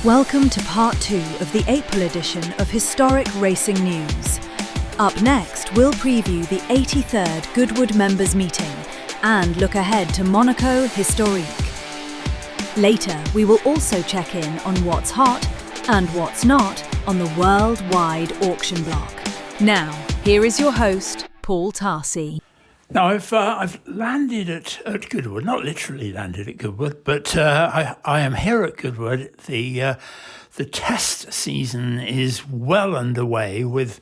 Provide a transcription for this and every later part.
Welcome to part 2 of the April edition of Historic Racing News. Up next, we'll preview the 83rd Goodwood members meeting and look ahead to Monaco Historique. Later, we will also check in on what's hot and what's not on the worldwide auction block. Now, here is your host, Paul Tarsey. Now, I've landed at Goodwood, not literally landed at Goodwood, but I am here at Goodwood. The test season is well underway with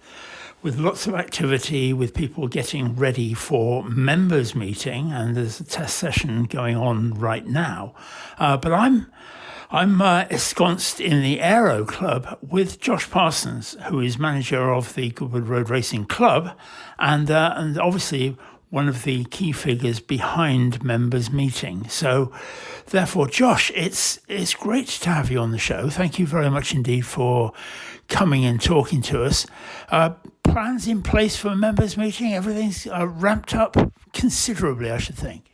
lots of activity, with people getting ready for members meeting, and there's a test session going on right now. But I'm ensconced in the Aero Club with Josh Parsons, who is manager of the Goodwood Road Racing Club, and obviously one of the key figures behind members meeting. So therefore, Josh, it's great to have you on the show. Thank you very much indeed for coming and talking to us. Plans in place for a members meeting? Everything's ramped up considerably, I should think.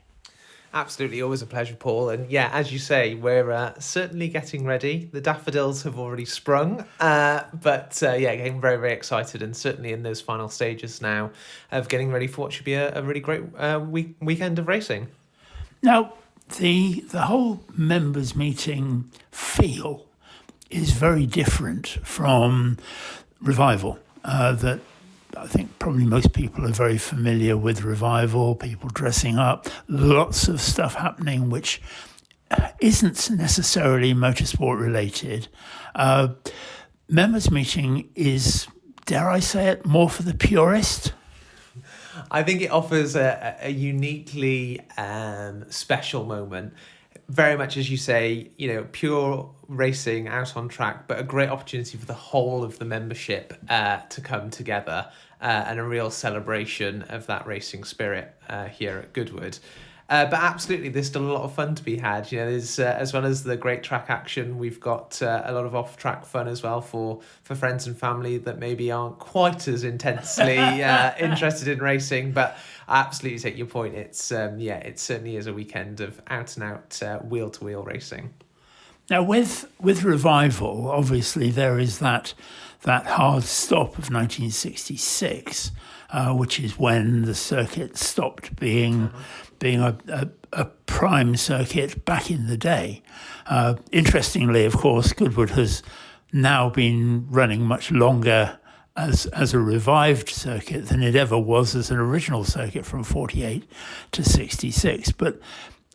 Absolutely, always a pleasure, Paul. And yeah, as you say, we're certainly getting ready. The daffodils have already sprung, but getting very, very excited, and certainly in those final stages now of getting ready for what should be a really great weekend of racing. Now, the whole members meeting feel is very different from Revival. That I think probably most people are very familiar with Revival, people dressing up, lots of stuff happening which isn't necessarily motorsport related. Members meeting is, dare I say it, more for the purist. I think it offers a uniquely special moment. Very much, as you say, pure racing out on track, but a great opportunity for the whole of the membership to come together and a real celebration of that racing spirit here at Goodwood. But absolutely, there's still a lot of fun to be had. There's as well as the great track action, we've got a lot of off-track fun as well for friends and family that maybe aren't quite as intensely interested in racing. But I absolutely take your point. It certainly is a weekend of out-and-out wheel-to-wheel racing. Now, with Revival, obviously there is that hard stop of 1966, which is when the circuit stopped being a prime circuit back in the day. Interestingly, of course, Goodwood has now been running much longer as a revived circuit than it ever was as an original circuit from 48 to 66. But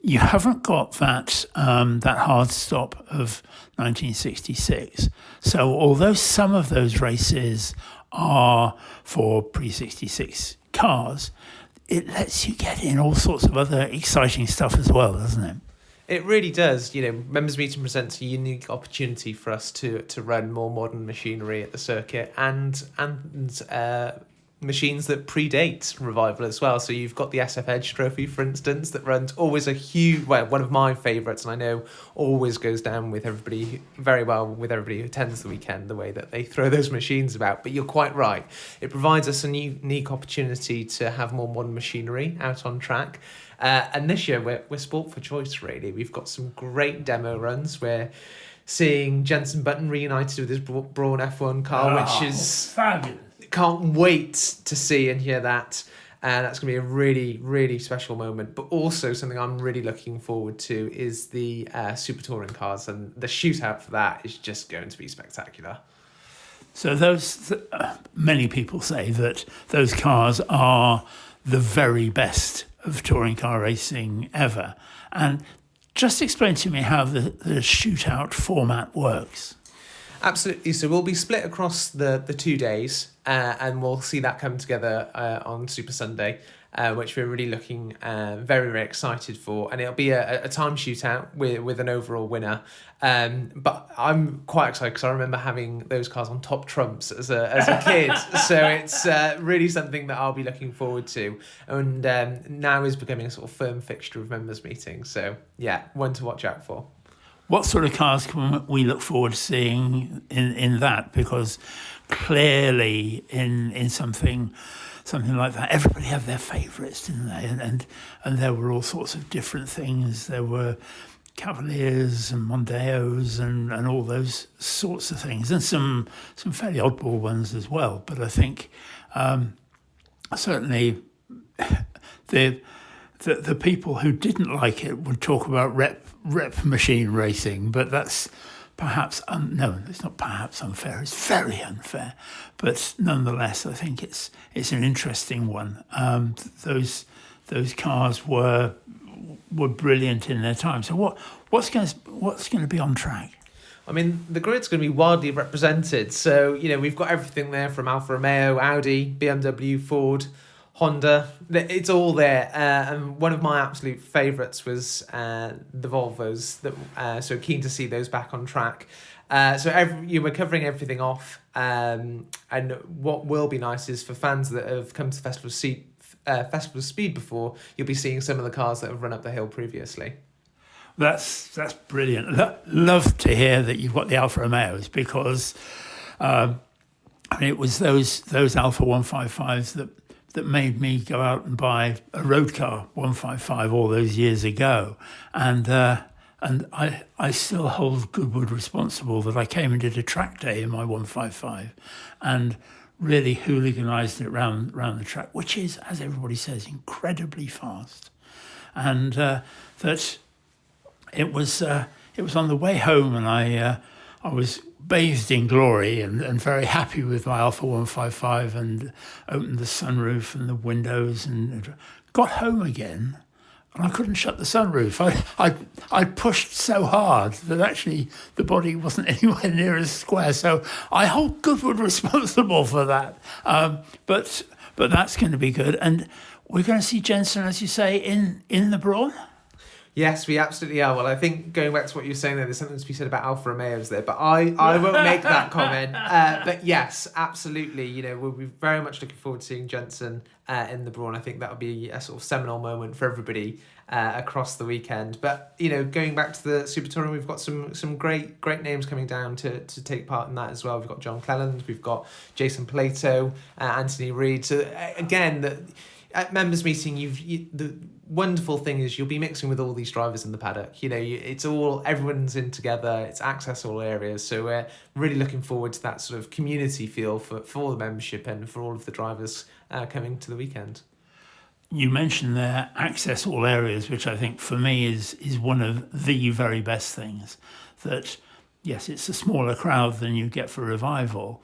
you haven't got that hard stop of 1966. So although some of those races are for pre-66 cars, it lets you get in all sorts of other exciting stuff as well, doesn't it? It really does. Members meeting presents a unique opportunity for us to run more modern machinery at the circuit and machines that predate Revival as well. So you've got the SF Edge Trophy, for instance, that runs always one of my favourites, and I know always goes down with everybody very well with everybody who attends the weekend, the way that they throw those machines about. But you're quite right. It provides us a unique opportunity to have more modern machinery out on track. And this year we're sport for choice, really. We've got some great demo runs. We're seeing Jenson Button reunited with his Brawn F1 car, which is fabulous. Can't wait to see and hear that. And that's going to be a really, really special moment. But also something I'm really looking forward to is the Super Touring cars. And the shootout for that is just going to be spectacular. So many people say that those cars are the very best of touring car racing ever. And just explain to me how the shootout format works. Absolutely. So we'll be split across the 2 days, and we'll see that come together on Super Sunday, which we're really looking very, very excited for. And it'll be a time shootout with an overall winner. But I'm quite excited because I remember having those cars on top trumps as a kid. So it's really something that I'll be looking forward to. And now is becoming a sort of firm fixture of members meetings. So yeah, one to watch out for. What sort of cars can we look forward to seeing in that? Because clearly in something like that, everybody have their favourites, didn't they? And there were all sorts of different things. There were Cavaliers and Mondeos and all those sorts of things, and some fairly oddball ones as well. But I think certainly the people who didn't like it would talk about rep machine racing, but that's perhaps no, it's not perhaps unfair. It's very unfair, but nonetheless, I think it's an interesting one. Those cars were brilliant in their time. So what's going to be on track? I mean, the grid's going to be wildly represented. So, we've got everything there from Alfa Romeo, Audi, BMW, Ford, Honda. It's all there. And one of my absolute favourites was the Volvos. So keen to see those back on track. We're covering everything off. And what will be nice is for fans that have come to Festival of Speed before, you'll be seeing some of the cars that have run up the hill previously. That's brilliant. Love to hear that you've got the Alfa Romeos, because it was those Alfa 155s that made me go out and buy a road car 155 all those years ago, and I still hold Goodwood responsible that I came and did a track day in my 155 and really hooliganised it round the track, which is, as everybody says, incredibly fast, and that. It was on the way home, and I was bathed in glory and very happy with my Alfa 155, and opened the sunroof and the windows and got home again, and I couldn't shut the sunroof. I pushed so hard that actually the body wasn't anywhere near as square. So I hold Goodwood responsible for that. But that's going to be good, and we're going to see Jensen, as you say, in the Brawn. Yes, we absolutely are. Well, I think going back to what you were saying there, there's something to be said about Alfa Romeos there, but I won't make that comment. But yes, absolutely. We'll be very much looking forward to seeing Jensen in the Brawn. I think that'll be a sort of seminal moment for everybody across the weekend. But going back to the Super Touring, we've got some great names coming down to take part in that as well. We've got John Cleland, we've got Jason Plato, Anthony Reid. So again, at members meeting, the wonderful thing is you'll be mixing with all these drivers in the paddock. It's all, everyone's in together. It's access all areas. So we're really looking forward to that sort of community feel for the membership and for all of the drivers coming to the weekend. You mentioned there access all areas, which I think for me is one of the very best things. That yes, it's a smaller crowd than you get for Revival,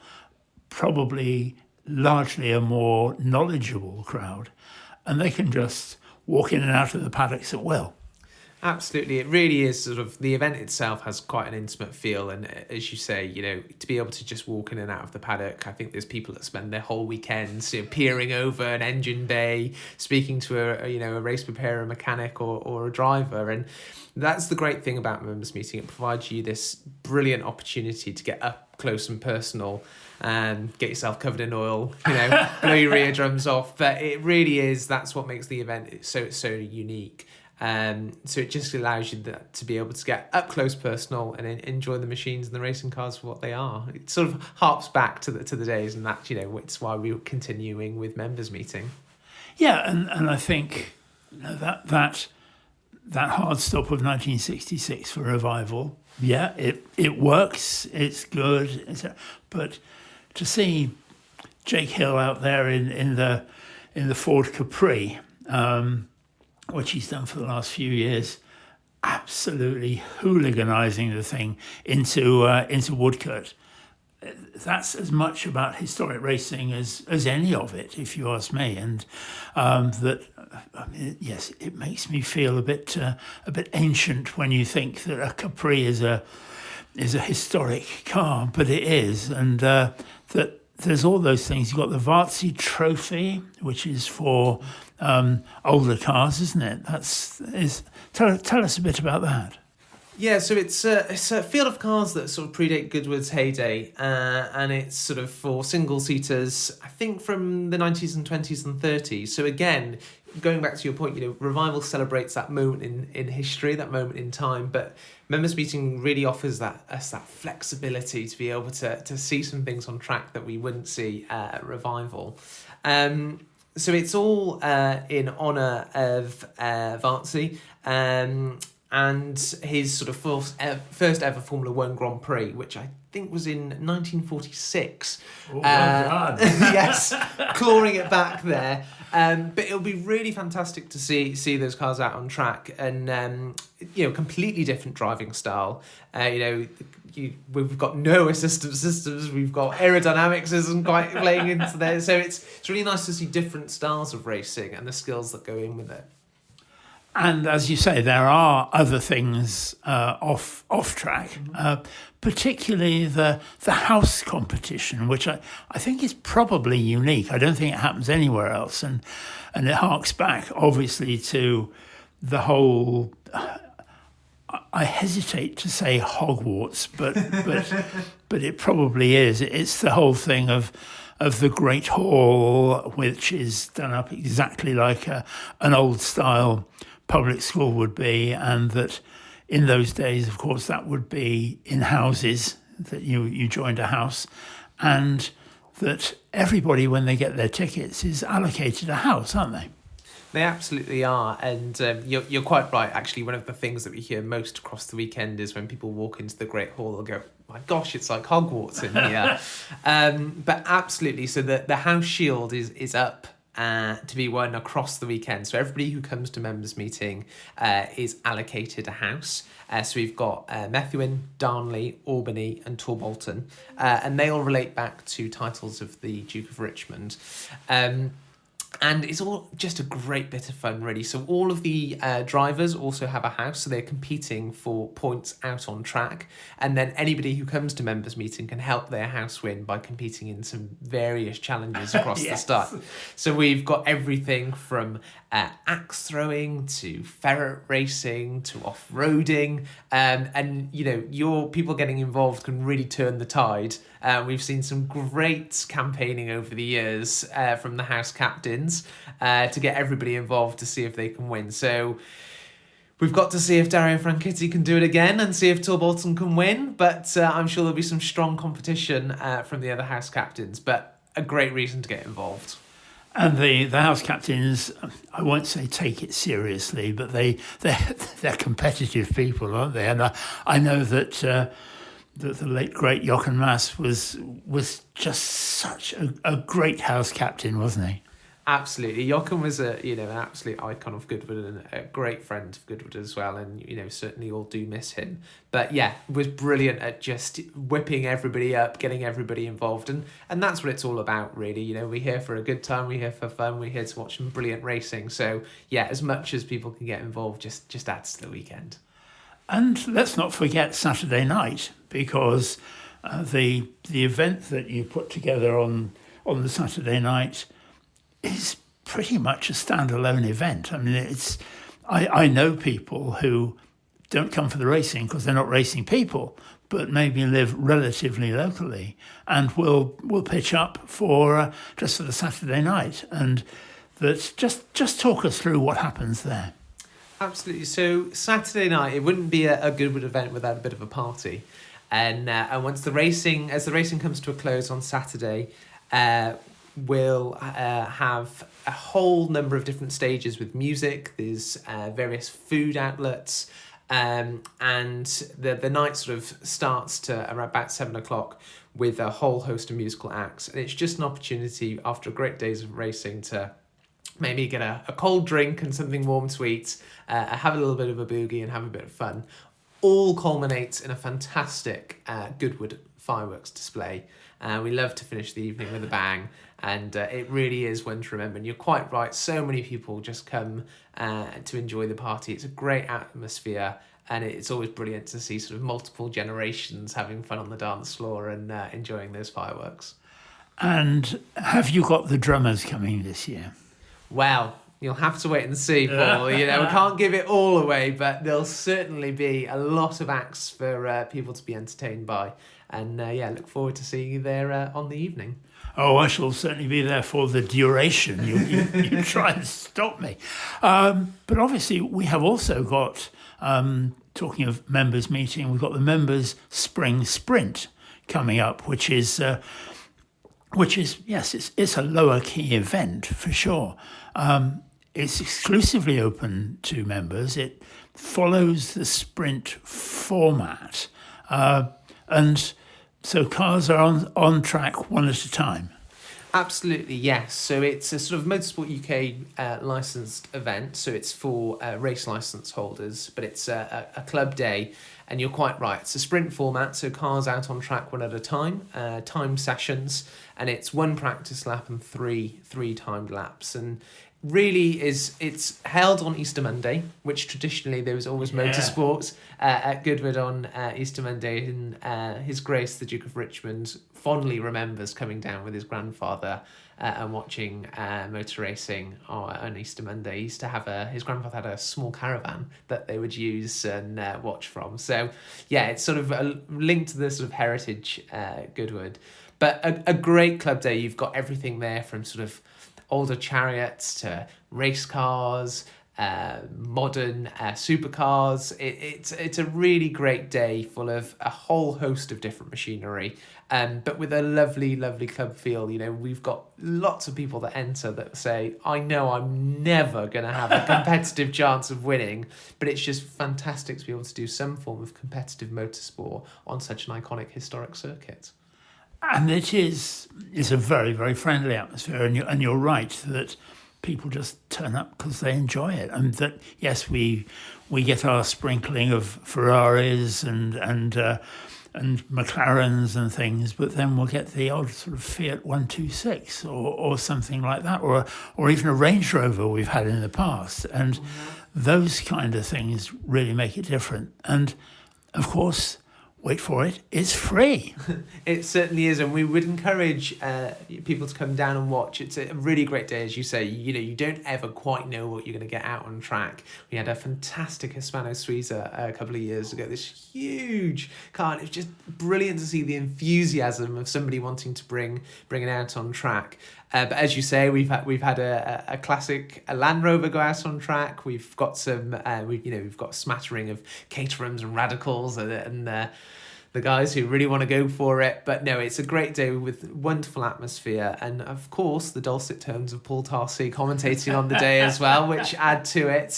probably largely a more knowledgeable crowd, and they can just walk in and out of the paddocks at will. Absolutely, it really is sort of, the event itself has quite an intimate feel, and as you say, to be able to just walk in and out of the paddock, I think there's people that spend their whole weekends peering over an engine bay, speaking to a race preparer, a mechanic, or a driver, and that's the great thing about members meeting. It provides you this brilliant opportunity to get up close and personal and get yourself covered in oil, blow your rear drums off. But it really is, that's what makes the event so unique. So it just allows you to be able to get up close, personal, and enjoy the machines and the racing cars for what they are. It sort of harps back to the days, and that it's why we're continuing with members meeting. Yeah, and I think that hard stop of 1966 for Revival, yeah, it works, it's good, but to see Jake Hill out there in the Ford Capri, which he's done for the last few years, absolutely hooliganising the thing into Woodcote. That's as much about historic racing as any of it, if you ask me. And yes, it makes me feel a bit ancient when you think that a Capri is a historic car, but it is, and that there's all those things. You've got the Varzi Trophy, which is for older cars, isn't it? Tell us a bit about that. Yeah, so it's a field of cars that sort of predate Goodwood's heyday, and it's sort of for single-seaters, I think from the 90s and 20s and 30s. So again, going back to your point, Revival celebrates that moment in history, that moment in time, but members meeting really offers us that flexibility to be able to see some things on track that we wouldn't see at Revival. So it's all in honour of Varzi, and his sort of first ever Formula One Grand Prix, which I think was in 1946. Oh, well done. Yes, clawing it back there. But it'll be really fantastic to see those cars out on track, and completely different driving style. We've got no assistance systems. We've got aerodynamics isn't quite playing into there, so it's really nice to see different styles of racing and the skills that go in with it. And as you say, there are other things off track, particularly the house competition, which I think is probably unique. I don't think it happens anywhere else, and it harks back obviously to the whole. I hesitate to say Hogwarts, but it probably is. It's the whole thing of the Great Hall, which is done up exactly like an old style public school would be, and that in those days, of course, that would be in houses, that you joined a house, and that everybody, when they get their tickets, is allocated a house, aren't they? They absolutely are, and you're quite right. Actually, one of the things that we hear most across the weekend is when people walk into the Great Hall, they'll go, "My gosh, it's like Hogwarts in here." But absolutely, so the house shield is up to be won across the weekend. So everybody who comes to members meeting is allocated a house. So we've got Methuen, Darnley, Albany and Torbolton, and they all relate back to titles of the Duke of Richmond. And it's all just a great bit of fun, really. So all of the drivers also have a house, so they're competing for points out on track. And then anybody who comes to members meeting can help their house win by competing in some various challenges across the start. So we've got everything from axe throwing to ferret racing to off-roading. And your people getting involved can really turn the tide. We've seen some great campaigning over the years from the house captains to get everybody involved to see if they can win. So we've got to see if Dario Franchitti can do it again and see if Torbolton can win. But I'm sure there'll be some strong competition from the other house captains. But a great reason to get involved. And the house captains, I won't say take it seriously, but they're competitive people, aren't they? And I know that the late great Jochen Mass was just such a great house captain, wasn't he? Absolutely. Jochen was an absolute icon of Goodwood and a great friend of Goodwood as well, and certainly all do miss him. But yeah, was brilliant at just whipping everybody up, getting everybody involved, and that's what it's all about, really. We're here for a good time, we're here for fun, we're here to watch some brilliant racing. So yeah, as much as people can get involved, just adds to the weekend. And let's not forget Saturday night, because the event that you put together on the Saturday night is pretty much a standalone event. I mean, I know people who don't come for the racing because they're not racing people, but maybe live relatively locally and will pitch up for just for the Saturday night. And that just talk us through what happens there. Absolutely. So Saturday night, it wouldn't be a Goodwood event without a bit of a party. And once the racing comes to a close on Saturday, we'll have a whole number of different stages with music. There's various food outlets, and the night sort of starts to around about 7:00 with a whole host of musical acts. And it's just an opportunity after a great days of racing to maybe get a cold drink and something warm to eat, have a little bit of a boogie and have a bit of fun. All culminates in a fantastic Goodwood fireworks display. We love to finish the evening with a bang, and it really is one to remember. And you're quite right, so many people just come to enjoy the party. It's a great atmosphere, and it's always brilliant to see sort of multiple generations having fun on the dance floor and enjoying those fireworks. And have you got the drummers coming this year? Well, you'll have to wait and see, Paul. We can't give it all away, but there'll certainly be a lot of acts for people to be entertained by. And look forward to seeing you there on the evening. Oh, I shall certainly be there for the duration. You try and stop me. But obviously, we have also got, talking of members meeting, we've got the members spring sprint coming up, which is yes, it's a lower key event for sure. It's exclusively open to members. It follows the sprint format. And so cars are on track one at a time. Absolutely, yes. So it's a sort of Motorsport UK licensed event. So it's for race license holders, but it's a club day. And you're quite right. It's a sprint format, so cars out on track one at a time, time sessions, and it's one practice lap and three timed laps. And really it's held on Easter Monday, which traditionally there was always motorsports at Goodwood on Easter Monday. And His Grace the Duke of Richmond fondly remembers coming down with his grandfather and watching motor racing on Easter Monday. He used to have his grandfather had a small caravan that they would use and watch from. So yeah, it's sort of a link to the sort of heritage Goodwood. But a great club day. You've got everything there from sort of older chariots to race cars, modern supercars. It's a really great day full of a whole host of different machinery, but with a lovely club feel. You know, we've got lots of people that enter that say, I know I'm never going to have a competitive chance of winning, but it's just fantastic to be able to do some form of competitive motorsport on such an iconic historic circuit. And it's a very, very friendly atmosphere, and you're right that people just turn up because they enjoy it, and that yes, we get our sprinkling of Ferraris and McLarens and things, but then we'll get the odd sort of Fiat 126 or something like that, or even a Range Rover we've had in the past, and those kind of things really make it different. And of course, wait for it, it's free. It certainly is, and we would encourage people to come down and watch. It's a really great day, as you say. You know, you don't ever quite know what you're going to get out on track. We had a fantastic Hispano Suiza a couple of years ago, this huge car, and it was just brilliant to see the enthusiasm of somebody wanting to bring it out on track. But as you say, we've had a classic Land Rover go out on track. We've got some we've got a smattering of Caterhams and Radicals and the guys who really want to go for it. But no, it's a great day with wonderful atmosphere, and of course the dulcet tones of Paul Tarsey commentating on the day as well, which add to it.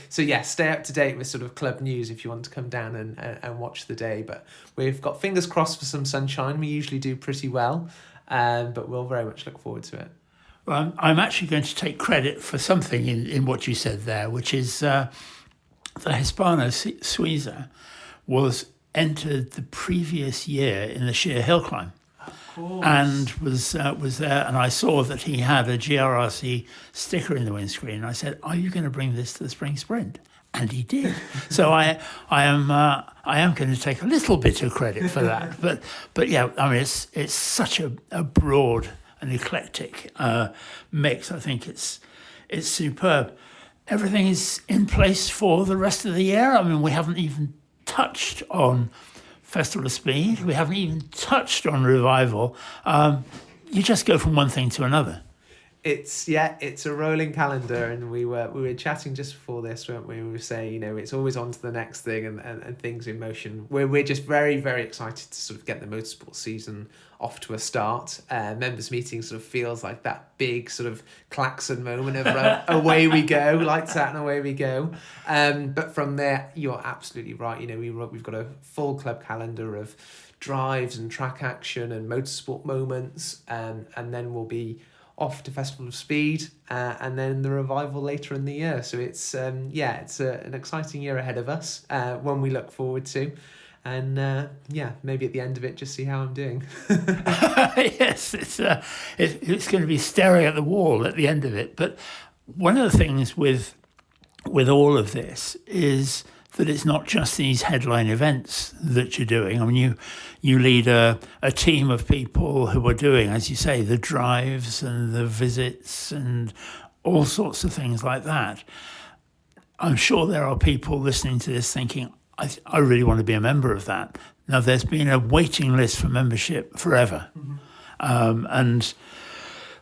So yeah, stay up to date with sort of club news if you want to come down and watch the day. But we've got fingers crossed for some sunshine. We usually do pretty well. But we'll very much look forward to it. Well, I'm actually going to take credit for something in what you said there, which is the Hispano Suiza was entered the previous year in the sheer hill climb. Of course. And was there, and I saw that he had a GRRC sticker in the windscreen. I said, "Are you going to bring this to the spring sprint?" And he did. So I am going to take a little bit of credit for that. But yeah, I mean, it's such a broad and eclectic mix. I think it's superb. Everything is in place for the rest of the year. I mean, we haven't even touched on Festival of Speed. We haven't even touched on Revival. You just go from one thing to another. It's a rolling calendar, and we were chatting just before this, weren't we? We were saying, you know, it's always on to the next thing and things in motion. We're just very, very excited to sort of get the motorsport season off to a start. Members meeting sort of feels like that big sort of klaxon moment of away we go, lights out and away we go. But from there, you're absolutely right. You know, we've got a full club calendar of drives and track action and motorsport moments, and then we'll be off to Festival of Speed, and then the Revival later in the year. So it's an exciting year ahead of us, one we look forward to, and maybe at the end of it, just see how I'm doing. Yes, it's going to be staring at the wall at the end of it. But one of the things with all of this is that it's not just these headline events that you're doing. I mean, you lead a team of people who are doing, as you say, the drives and the visits and all sorts of things like that. I'm sure there are people listening to this thinking, I really want to be a member of that. Now, there's been a waiting list for membership forever. Mm-hmm. And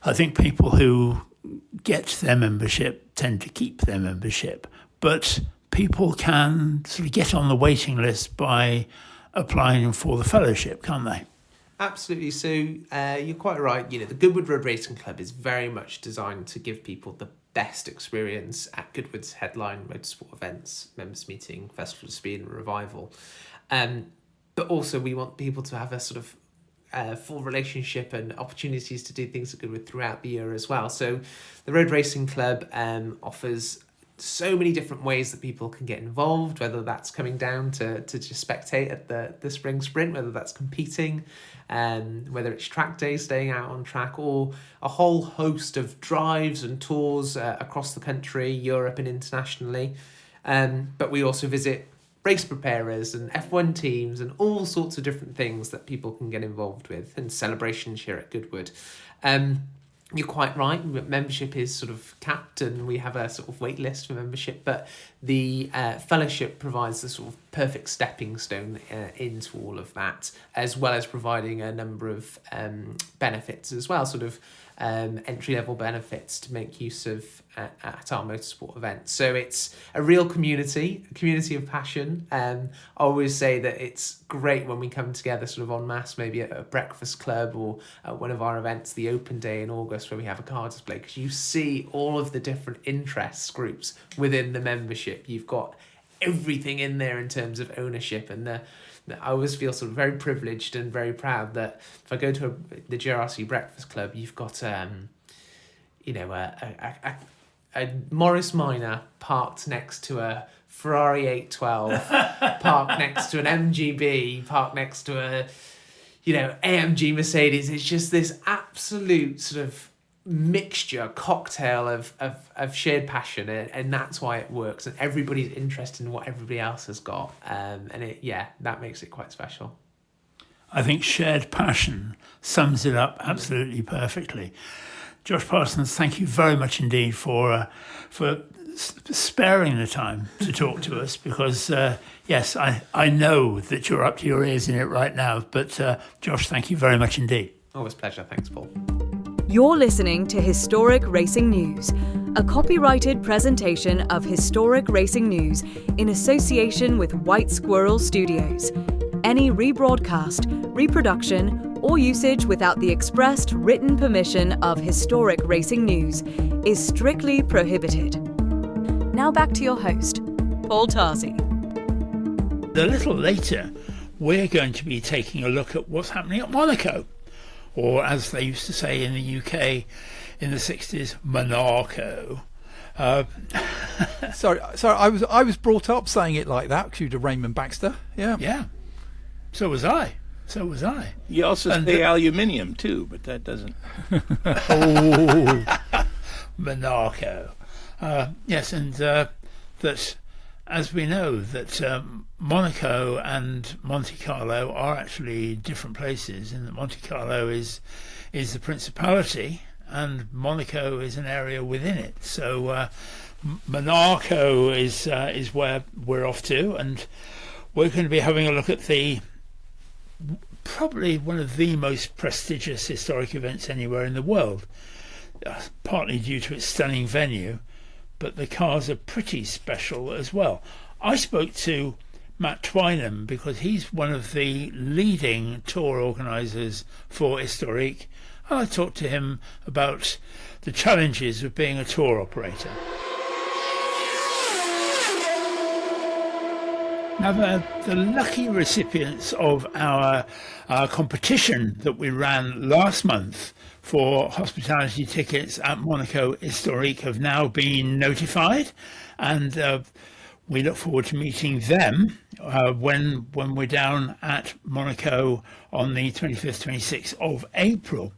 I think people who get their membership tend to keep their membership. But people can sort of get on the waiting list by applying for the fellowship, can't they? Absolutely. So you're quite right. You know, the Goodwood Road Racing Club is very much designed to give people the best experience at Goodwood's headline motorsport events, members meeting, Festival of Speed and Revival. But also we want people to have a sort of full relationship and opportunities to do things at Goodwood throughout the year as well. So the Road Racing Club offers so many different ways that people can get involved, whether that's coming down to just spectate at the spring sprint, whether that's competing, whether it's track days, staying out on track, or a whole host of drives and tours across the country, Europe and internationally. But we also visit race preparers and F1 teams and all sorts of different things that people can get involved with, and celebrations here at Goodwood. You're quite right, membership is sort of capped and we have a sort of wait list for membership, but the fellowship provides the sort of perfect stepping stone into all of that, as well as providing a number of benefits as well, sort of entry-level benefits to make use of at our motorsport events. So it's a real community of passion. I always say that it's great when we come together sort of en masse, maybe at a breakfast club or at one of our events, the open day in August, where we have a car display, because you see all of the different interests groups within the membership. You've got everything in there in terms of ownership, and I always feel sort of very privileged and very proud that if I go to the GRC Breakfast Club, you've got a Morris Minor parked next to a Ferrari 812, parked next to an MGB, parked next to a AMG Mercedes. It's just this absolute sort of mixture, cocktail of shared passion, and that's why it works, and everybody's interested in what everybody else has got, and that makes it quite special. I think shared passion sums it up absolutely perfectly. Josh Parsons, thank you very much indeed for sparing the time to talk to us, because yes, I know that you're up to your ears in it right now, but Josh, thank you very much indeed. Always a pleasure. Thanks, Paul. You're listening to Historic Racing News, a copyrighted presentation of Historic Racing News in association with White Squirrel Studios. Any rebroadcast, reproduction, or usage without the expressed written permission of Historic Racing News is strictly prohibited. Now back to your host, Paul Tarsey. A little later, we're going to be taking a look at what's happening at Monaco, or as they used to say in the UK in the 60s, Monaco. Sorry, I was brought up saying it like that due to Raymond Baxter. Yeah. So was I. You also say aluminium too, but that doesn't. Monaco. Yes, and that, as we know, that Monaco and Monte Carlo are actually different places, and that Monte Carlo is the principality, and Monaco is an area within it. So Monaco is where we're off to, and we're going to be having a look at probably one of the most prestigious historic events anywhere in the world, partly due to its stunning venue, but the cars are pretty special as well. I spoke to Matt Twynham because he's one of the leading tour organisers for Historique, and I talked to him about the challenges of being a tour operator. Now, the lucky recipients of our competition that we ran last month for hospitality tickets at Monaco Historique have now been notified, and we look forward to meeting them when we're down at Monaco on the 25th, 26th of April.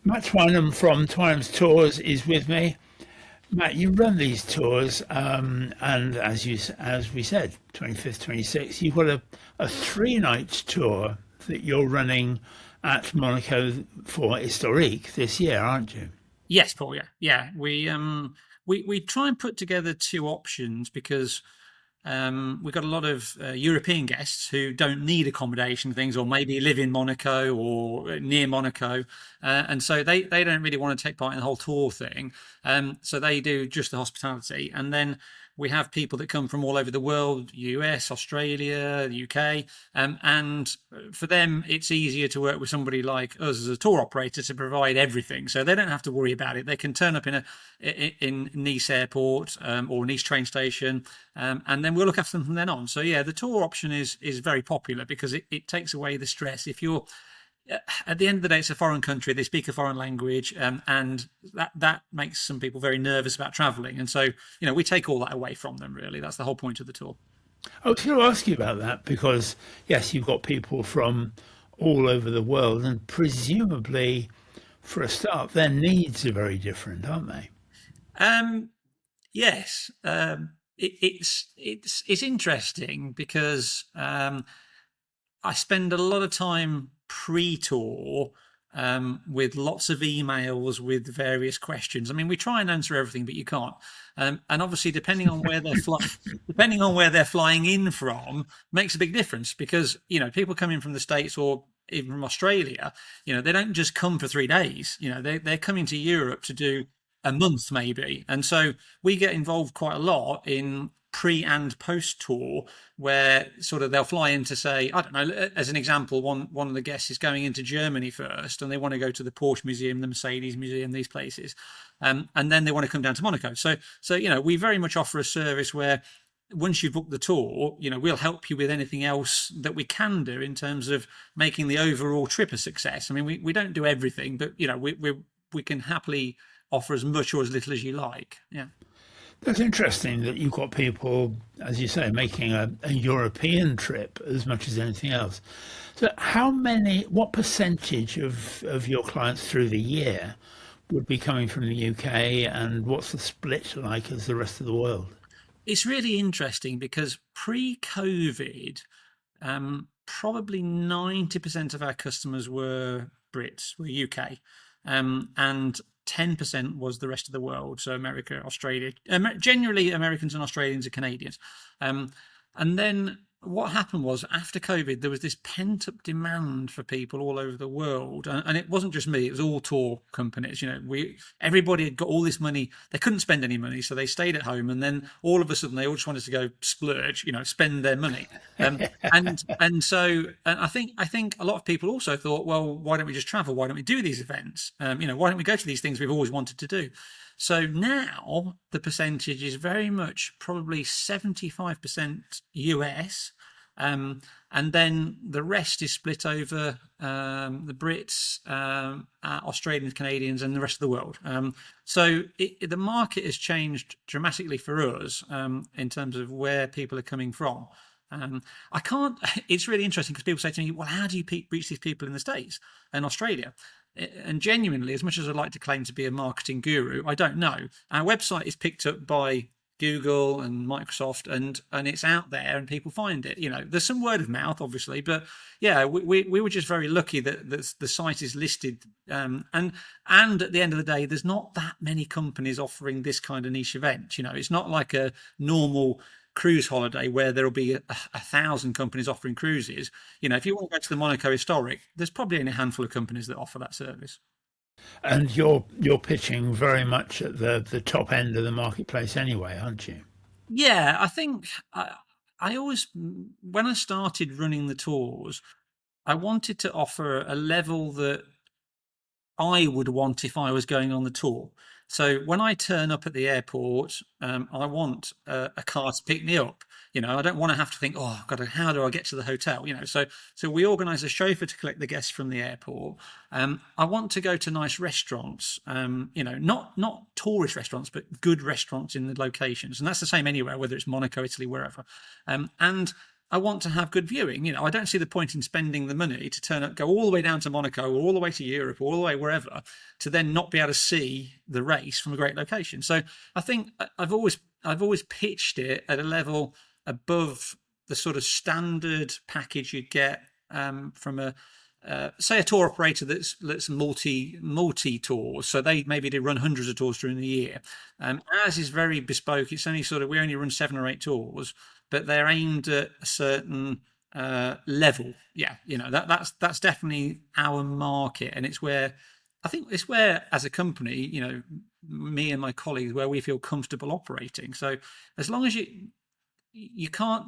Matt Twynham from Twynhams Tours is with me. Matt, you run these tours, and as we said, 25th, 26th, you've got a 3-night tour that you're running at Monaco for Historique this year, aren't you? Yes, Paul. Yeah. We try and put together 2 options because we've got a lot of European guests who don't need accommodation things, or maybe live in Monaco or near Monaco, and so they don't really want to take part in the whole tour thing. So they do just the hospitality, and then we have people that come from all over the world, US, Australia, the UK, and for them it's easier to work with somebody like us as a tour operator to provide everything, so they don't have to worry about it. They can turn up in Nice airport or Nice train station, and then we'll look after them from then on. So yeah, the tour option is very popular because it takes away the stress. If you're at the end of the day, it's a foreign country, they speak a foreign language, and that makes some people very nervous about traveling, and so we take all that away from them. Really, that's the whole point of the tour. I was going to ask you about that because, yes, you've got people from all over the world, and presumably, for a start, their needs are very different, aren't they? Yes, it's interesting because I spend a lot of time pre-tour with lots of emails with various questions. I mean, we try and answer everything, but you can't. And obviously, depending on where they're flying in from, makes a big difference because people coming from the States or even from Australia, they don't just come for 3 days. They're coming to Europe to do a month maybe, and so we get involved quite a lot in pre and post tour, where sort of they'll fly in to say, I don't know, as an example, one of the guests is going into Germany first and they want to go to the Porsche Museum, the Mercedes Museum, these places, and then they want to come down to Monaco. So we very much offer a service where once you've booked the tour, we'll help you with anything else that we can do in terms of making the overall trip a success. I mean, we don't do everything, but we can happily offer as much or as little as you like. Yeah. That's interesting that you've got people, as you say, making a European trip as much as anything else. So what percentage of your clients through the year would be coming from the UK, and what's the split like as the rest of the world? It's really interesting because pre-COVID, probably 90% of our customers were Brits, were UK, and 10% was the rest of the world, so America, Australia, generally Americans and Australians and Canadians. And then what happened was, after COVID, there was this pent-up demand for people all over the world, and it wasn't just me, it was all tour companies. Everybody had got all this money, they couldn't spend any money, so they stayed at home, and then all of a sudden they all just wanted to go splurge, spend their money. And so I think a lot of people also thought, well, why don't we just travel? Why don't we do these events? Why don't we go to these things we've always wanted to do? So now the percentage is very much probably 75% US, and then the rest is split over the Brits, Australians, Canadians, and the rest of the world. So the market has changed dramatically for us in terms of where people are coming from. It's really interesting because people say to me, well, how do you reach these people in the States and Australia? And genuinely, as much as I'd like to claim to be a marketing guru, I don't know. Our website is picked up by Google and Microsoft, and it's out there and people find it. There's some word of mouth, obviously, but yeah, we were just very lucky that the site is listed. And at the end of the day, there's not that many companies offering this kind of niche event. It's not like a normal cruise holiday where there'll be 1,000 companies offering cruises. If you want to go to the Monaco Historique, there's probably only a handful of companies that offer that service. And you're pitching very much at the top end of the marketplace anyway, aren't you? Yeah, I think I always, when I started running the tours, I wanted to offer a level that I would want if I was going on the tour. So when I turn up at the airport, I want a car to pick me up. I don't want to have to think, oh, God, how do I get to the hotel? So we organise a chauffeur to collect the guests from the airport. I want to go to nice restaurants, not tourist restaurants, but good restaurants in the locations. And that's the same anywhere, whether it's Monaco, Italy, wherever. And I want to have good viewing. I don't see the point in spending the money to turn up, go all the way down to Monaco or all the way to Europe or all the way wherever, to then not be able to see the race from a great location. So I think I've always pitched it at a level above the sort of standard package you'd get from a tour operator that's multi tours. So they run hundreds of tours during the year. Ours is very bespoke. It's only we only run 7 or 8 tours, but they're aimed at a certain level. Yeah, that's definitely our market, and it's where as a company, me and my colleagues, where we feel comfortable operating. So as long as you can't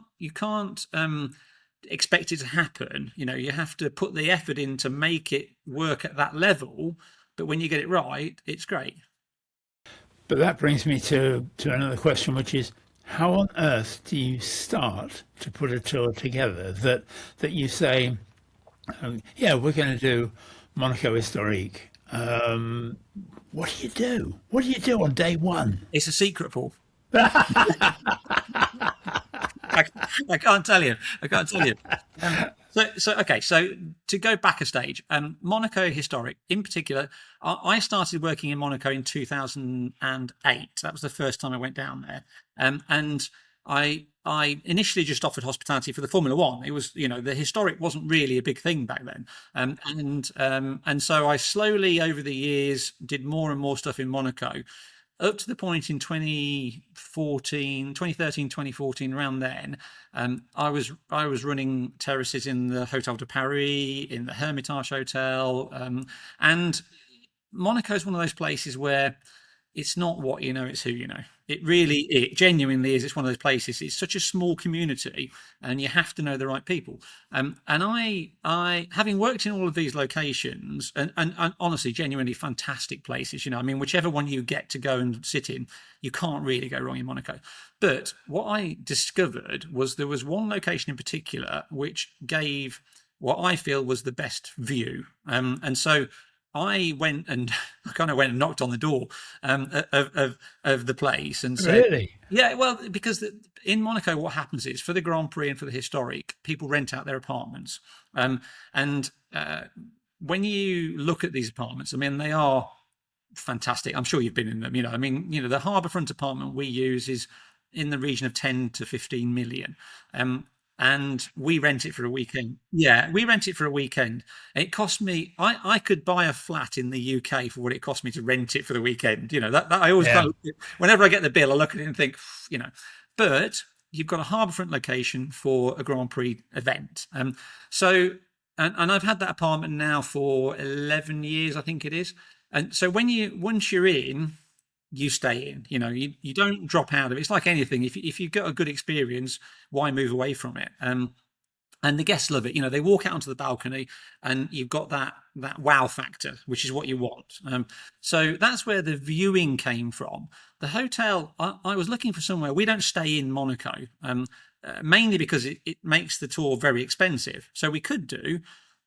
expect it to happen, you have to put the effort in to make it work at that level. But when you get it right, it's great. But that brings me to another question, which is, how on earth do you start to put a tour together that you say, yeah, we're going to do Monaco Historique? What do you do? What do you do on day one? It's a secret, Paul. I can't tell you. So to go back a stage, Monaco Historique in particular, I started working in Monaco in 2008. That was the first time I went down there. And I initially just offered hospitality for the Formula One. It was, the historic wasn't really a big thing back then. And so I slowly over the years did more and more stuff in Monaco, up to the point in 2013, 2014, around then, I was running terraces in the Hotel de Paris, in the Hermitage Hotel, and Monaco is one of those places where it's not what you know, it's who you know. It genuinely is. It's one of those places. It's such a small community, and you have to know the right people. And I, having worked in all of these locations, and honestly, genuinely fantastic places. Whichever one you get to go and sit in, you can't really go wrong in Monaco. But what I discovered was there was one location in particular which gave what I feel was the best view. And so I went and knocked on the door of the place and said, really? Yeah, well, because in Monaco, what happens is for the Grand Prix and for the Historique, people rent out their apartments. And when you look at these apartments, they are fantastic. I'm sure you've been in them. The harbourfront apartment we use is in the region of 10 to 15 million. And we rent it for a weekend. Yeah, we rent it for a weekend. It cost me, I could buy a flat in the UK for what it cost me to rent it for the weekend. That I always whenever I get the bill, I look at it and think, but you've got a harbourfront location for a Grand Prix event. And I've had that apartment now for 11 years, I think it is. And so once you're in, you stay in. You don't drop out of it. It's like anything. If you get a good experience, why move away from it? And the guests love it. They walk out onto the balcony, and you've got that wow factor, which is what you want. So that's where the viewing came from. The hotel, I was looking for somewhere. We don't stay in Monaco, mainly because it makes the tour very expensive. So we could do.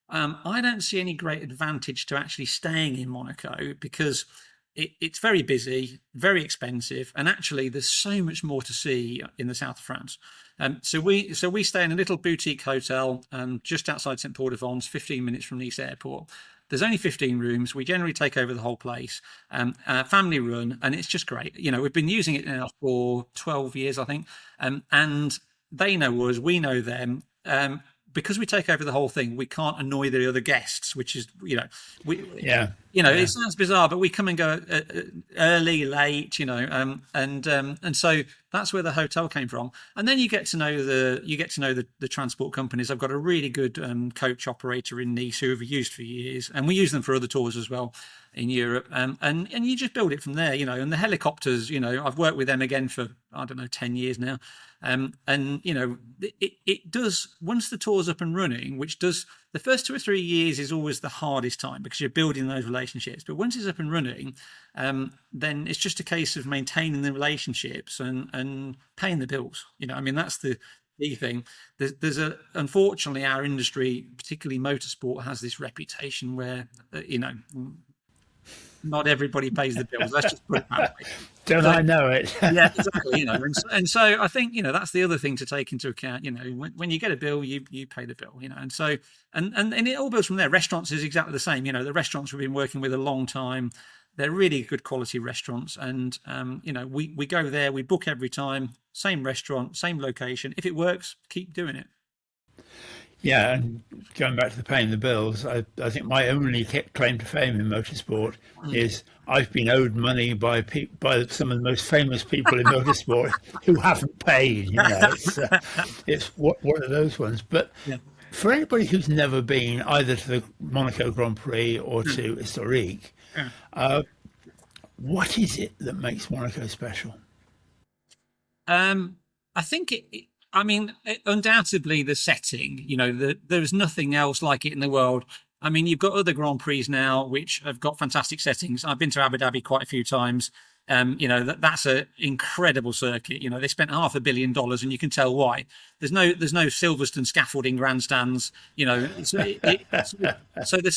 I don't see any great advantage to actually staying in Monaco because it's very busy, very expensive, and actually there's so much more to see in the south of France. So we stay in a little boutique hotel just outside St. Paul-de-Vence, 15 minutes from Nice Airport. There's only 15 rooms. We generally take over the whole place, family run, and it's just great. We've been using it now for 12 years, I think, and they know us, we know them. Because we take over the whole thing, we can't annoy the other guests, which is, it sounds bizarre, but we come and go early, late, and so that's where the hotel came from. And then you get to know the transport companies. I've got a really good coach operator in Nice who we've used for years, and we use them for other tours as well in Europe. And you just build it from there, and the helicopters, I've worked with them again for, 10 years now. It does, once the tour's up and running, which does, the first 2 or 3 years is always the hardest time because you're building those relationships. But once it's up and running, then it's just a case of maintaining the relationships and paying the bills. That's the key thing. Unfortunately, our industry, particularly motorsport, has this reputation where, not everybody pays the bills. Let's just put it that way. Don't I know it? Yeah, exactly. And so I think that's the other thing to take into account. When you get a bill, you pay the bill. And so and it all builds from there. Restaurants is exactly the same. The restaurants we've been working with a long time. They're really good quality restaurants, and we go there. We book every time. Same restaurant, same location. If it works, keep doing it. Yeah, and going back to the paying the bills, I think my only claim to fame in motorsport is I've been owed money by some of the most famous people in motorsport who haven't paid. It's one of those ones. But for anybody who's never been either to the Monaco Grand Prix or to Historique, What is it that makes Monaco special? I think undoubtedly the setting. There's nothing else like it in the world. I mean, you've got other Grand Prix now which have got fantastic settings. I've been to Abu Dhabi quite a few times. That's an incredible circuit. They spent $500 million, and you can tell why. There's no Silverstone scaffolding grandstands. So the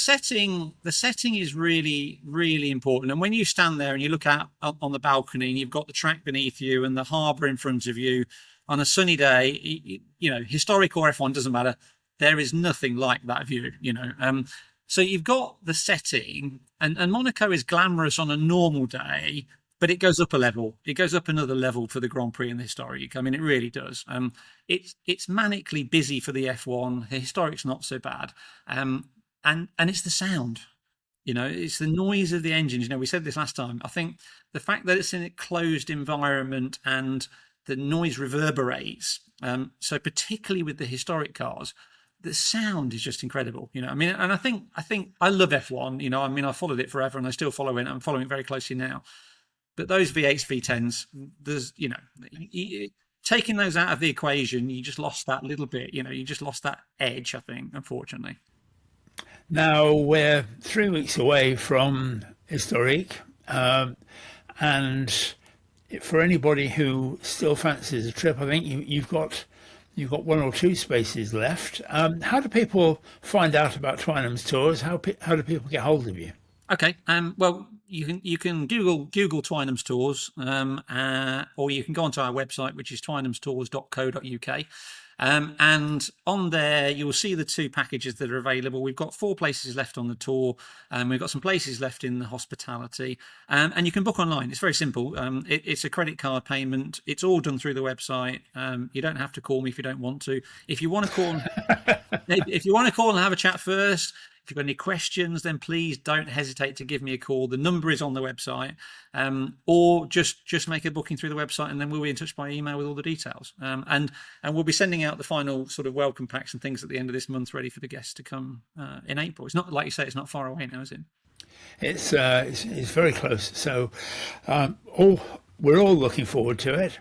setting is really, really important. And when you stand there and you look out on the balcony, and you've got the track beneath you and the harbour in front of you on a sunny day, historic or F1 doesn't matter. There is nothing like that view. So you've got the setting, and Monaco is glamorous on a normal day. But it goes up a level. It goes up another level for the Grand Prix and the Historique. I mean, it really does. It's manically busy for the F1. The Historique's not so bad. And it's the sound. It's the noise of the engines. We said this last time. I think the fact that it's in a closed environment and the noise reverberates. So particularly with the historic cars, the sound is just incredible. And I think I love F1. I followed it forever, and I still follow it. I'm following it very closely now. But those V8s, V10s, there's, taking those out of the equation, you just lost that little bit. You just lost that edge, I think, unfortunately. Now we're 3 weeks away from Historique, and for anybody who still fancies a trip, I think you've got 1 or 2 spaces left. How do people find out about Twynhams Tours? How do people get hold of you? Okay. Well, you can Google Twynhams Tours, or you can go onto our website, which is twynhamstours.co.uk. And on there, you'll see the 2 packages that are available. We've got 4 places left on the tour, and we've got some places left in the hospitality. And you can book online. It's very simple. It's a credit card payment. It's all done through the website. You don't have to call me if you don't want to. If you want to call and have a chat first, if you've got any questions, then please don't hesitate to give me a call. The number is on the website, or just make a booking through the website, and then we'll be in touch by email with all the details. And we'll be sending out the final sort of welcome packs and things at the end of this month, ready for the guests to come in April. It's not, like you say, it's not far away now, is it? It's very close. So we're all looking forward to it.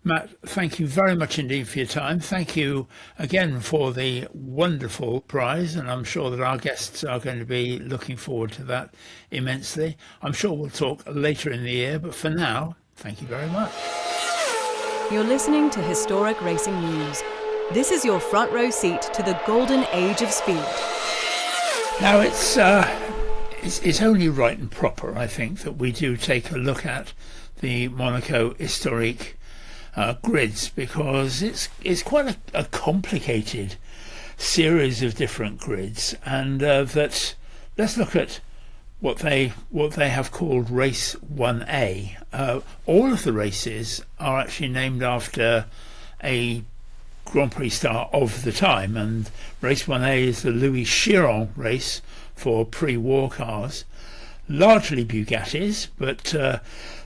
Matt, thank you very much indeed for your time. Thank you again for the wonderful prize, and I'm sure that our guests are going to be looking forward to that immensely. I'm sure we'll talk later in the year, but for now, thank you very much. You're listening to Historic Racing News. This is your front row seat to the golden age of speed. Now, it's only right and proper, I think, that we do take a look at the Monaco Historique grids, because it's quite a complicated series of different grids, and that let's look at what they have called race 1A. All of the races are actually named after a Grand Prix star of the time, and race 1A is the Louis Chiron race for pre-war cars, largely Bugattis, but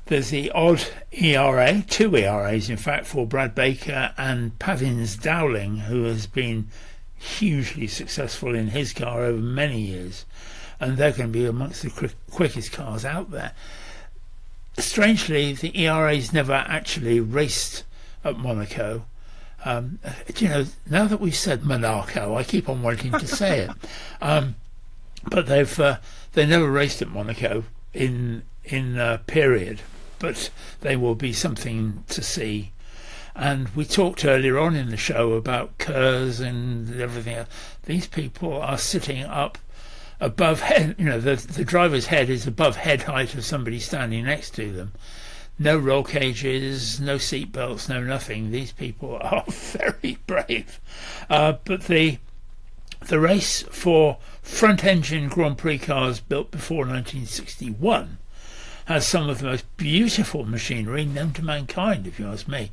there's the odd ERA, 2 ERAs in fact, for Brad Baker and Pavins Dowling, who has been hugely successful in his car over many years, and they're going to be amongst the quickest cars out there. Strangely, the ERAs never actually raced at Monaco. Now that we've said Monaco, I keep on wanting to say it, but they never raced at Monaco in period. But they will be something to see. And we talked earlier on in the show about Kurz and everything else. These people are sitting up above head, the driver's head is above head height of somebody standing next to them. No roll cages, no seat belts, no nothing. These people are very brave. But the race for front engine Grand Prix cars built before 1961 has some of the most beautiful machinery known to mankind, if you ask me.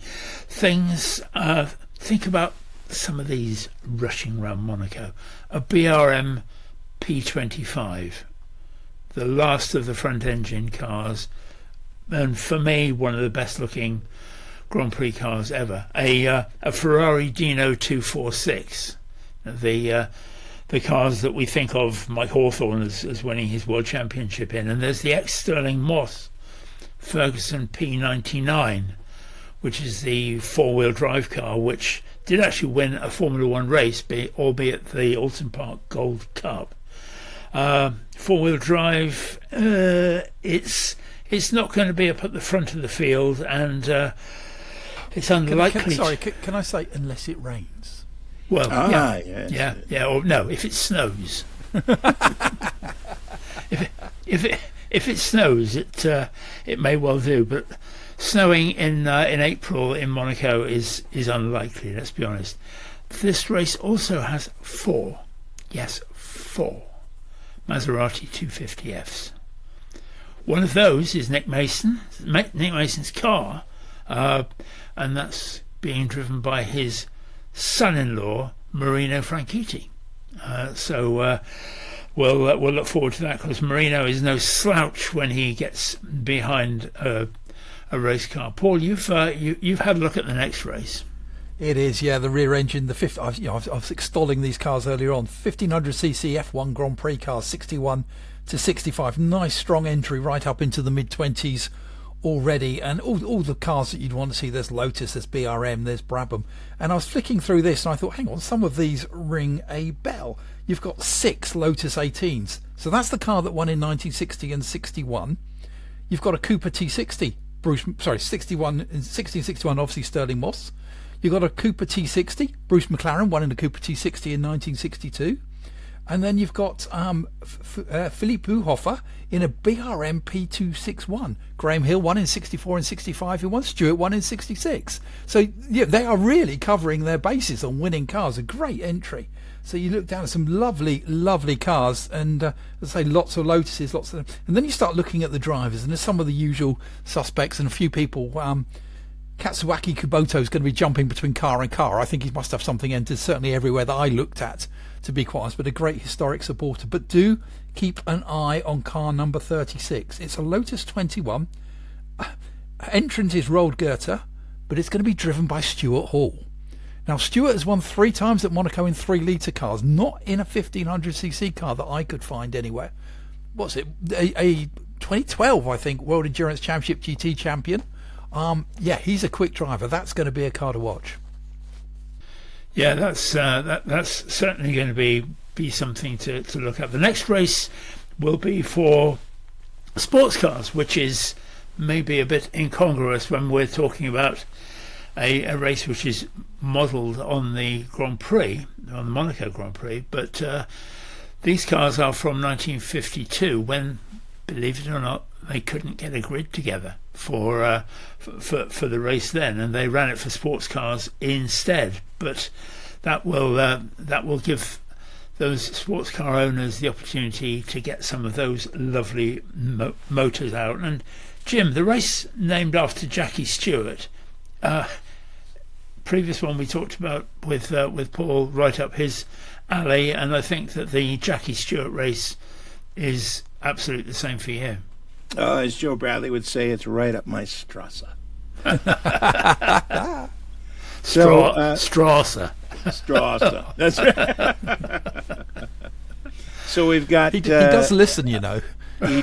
Think about some of these rushing around Monaco. A BRM P25, the last of the front engine cars, and for me, one of the best looking Grand Prix cars ever. A Ferrari Dino 246, the the cars that we think of Mike Hawthorne as winning his world championship in. And there's the ex-Sterling Moss Ferguson P99, which is the four-wheel drive car, which did actually win a Formula One race, albeit the Alton Park Gold Cup. Four-wheel drive, it's not going to be up at the front of the field, and it's unlikely. Can I say unless it rains? Well, yes. yeah. Or no, if it snows. if it snows, it may well do. But snowing in April in Monaco is unlikely. Let's be honest. This race also has four Maserati 250Fs. One of those is Nick Mason's car, and that's being driven by his son-in-law Marino Franchitti. So we'll look forward to that, because Marino is no slouch when he gets behind a race car. Paul, you've had a look at the next race. It is, yeah, the rear engine, the fifth. I was extolling these cars earlier on. 1500cc F1 Grand Prix cars, 61 to 65. Nice strong entry right up into the mid-20s already, and all the cars that you'd want to see. There's Lotus, there's BRM, there's Brabham, and I was flicking through this and I thought, hang on, some of these ring a bell. You've got 6 Lotus 18s, so that's the car that won in 1960 and 61. You've got a Cooper T60, 61 and 60 and 61, obviously Sterling Moss. You've got a Cooper T60, Bruce McLaren won in a Cooper T60 in 1962. And then you've got Philippe Buhofer in a BRM P261. Graham Hill won in 64 and 65. Who won? Stewart won in 66. So yeah, they are really covering their bases on winning cars. A great entry. So you look down at some lovely, lovely cars, and as I say, lots of Lotuses, lots of them. And then you start looking at the drivers, and there's some of the usual suspects and a few people. Katsuaki Kuboto is going to be jumping between car and car. I think he must have something entered, certainly everywhere that I looked at, to be quite honest, but a great historic supporter. But do keep an eye on car number 36. It's a Lotus 21. Entrant is Roald Goethe, but it's going to be driven by Stuart Hall. Now, Stuart has won 3 times at Monaco in 3-litre cars, not in a 1500cc car that I could find anywhere. What's it? A 2012, I think, World Endurance Championship GT champion. Yeah, he's a quick driver. That's going to be a car to watch. Yeah, that's certainly going to be something to look at. The next race will be for sports cars, which is maybe a bit incongruous when we're talking about a race which is modelled on the Grand Prix, on the Monaco Grand Prix. But these cars are from 1952, when, believe it or not, they couldn't get a grid together for the race then, and they ran it for sports cars instead. But that will give those sports car owners the opportunity to get some of those lovely motors out. And Jim, the race named after Jackie Stewart, previous one we talked about with Paul, right up his alley, and I think that the Jackie Stewart race is absolutely the same for you. As Joe Bradley would say, it's right up my Strasse. Strasse. That's right. So we've got... He does listen, you know. He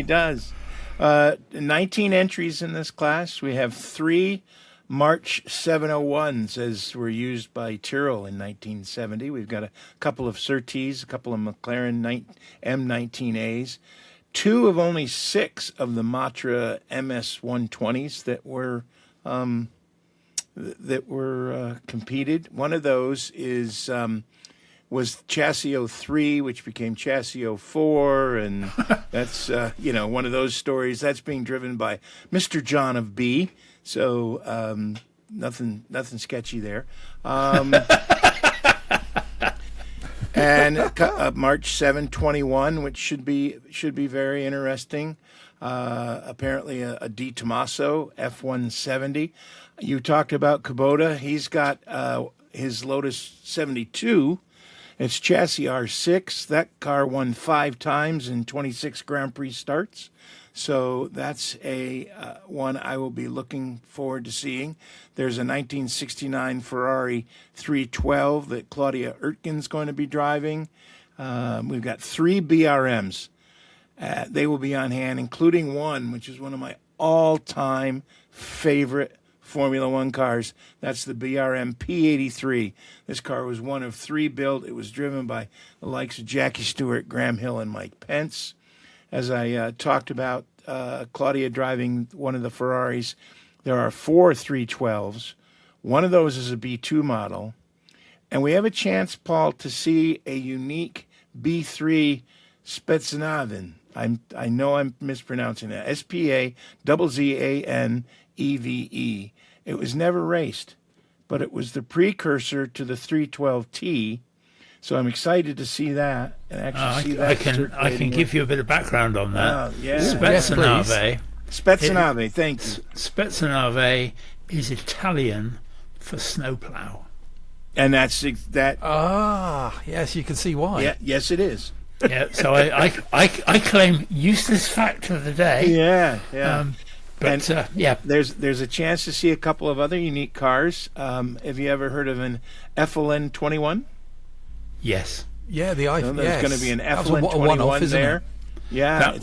does. 19 entries in this class. We have 3 March 701s, as were used by Tyrrell in 1970. We've got a couple of Surtees, a couple of McLaren M19As, 2 of only 6 of the Matra MS 120s that were competed. One of those was Chassis 03, which became Chassis 04, and that's one of those stories that's being driven by Mr. John of B. So nothing sketchy there. And March 721, which should be very interesting. Apparently a Di Tommaso F170. You talked about Kubota. He's got his Lotus 72. It's chassis R6. That car won 5 times in 26 Grand Prix starts. So that's a one I will be looking forward to seeing. There's a 1969 Ferrari 312 that Claudia Oetken's going to be driving. We've got 3 BRMs. They will be on hand, including one, which is one of my all-time favorite Formula One cars. That's the BRM P83. This car was one of 3 built. It was driven by the likes of Jackie Stewart, Graham Hill, and Mike Pence. As I talked about, Claudia driving one of the Ferraris, there are 4 312s. One of those is a B2 model. And we have a chance, Paul, to see a unique B3 Spetsnavin. I know I'm mispronouncing that. SPAZZANEVE. It was never raced, but it was the precursor to the 312T. So I'm excited to see that and actually see that. I can give you a bit of background on that. Yeah. Spetsnave. Spetsnave, thank you. Spetsnave is Italian for snowplow. And that's that. Ah, yes, you can see why. Yeah, yes, it is. Yeah, so I claim useless fact of the day. Yeah. There's a chance to see a couple of other unique cars. Have you ever heard of an FLN 21? Yes. Yeah, there's going to be an FLN 21 there. Yeah,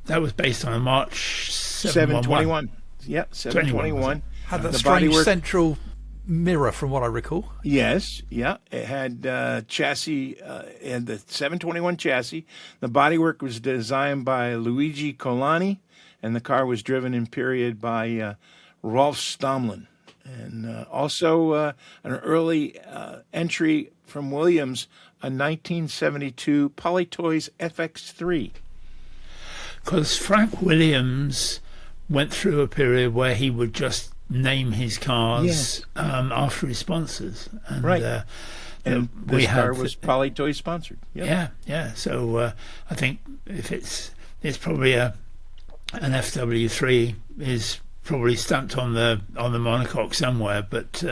that was based on a March 721. Yeah, 721. Had that strange central mirror, from what I recall. Yes, yeah. It had chassis, and the 721 chassis. The bodywork was designed by Luigi Colani, and the car was driven in period by Rolf Stomlin. And also an early entry from Williams, a 1972 Polytoys FX3. Because Frank Williams went through a period where he would just name his cars after his sponsors. And, right. And this car was Polytoys sponsored. Yep. Yeah. So I think if it's probably an FW3 is probably stamped on the monocoque somewhere. But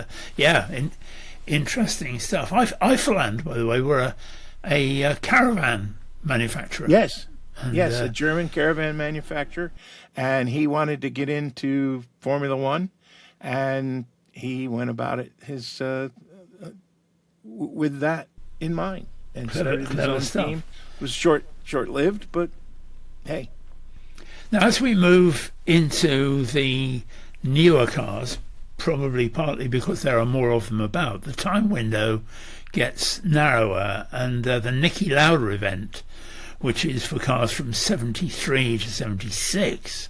interesting stuff. Eifeland, by the way, were a caravan manufacturer. Yes. And, a German caravan manufacturer, and he wanted to get into Formula One, and he went about it with that in mind, and started his own team. It was short-lived, but hey. Now, as we move into the newer cars, probably partly because there are more of them about, the time window gets narrower, and the Niki Lauda event, which is for cars from 73 to 76,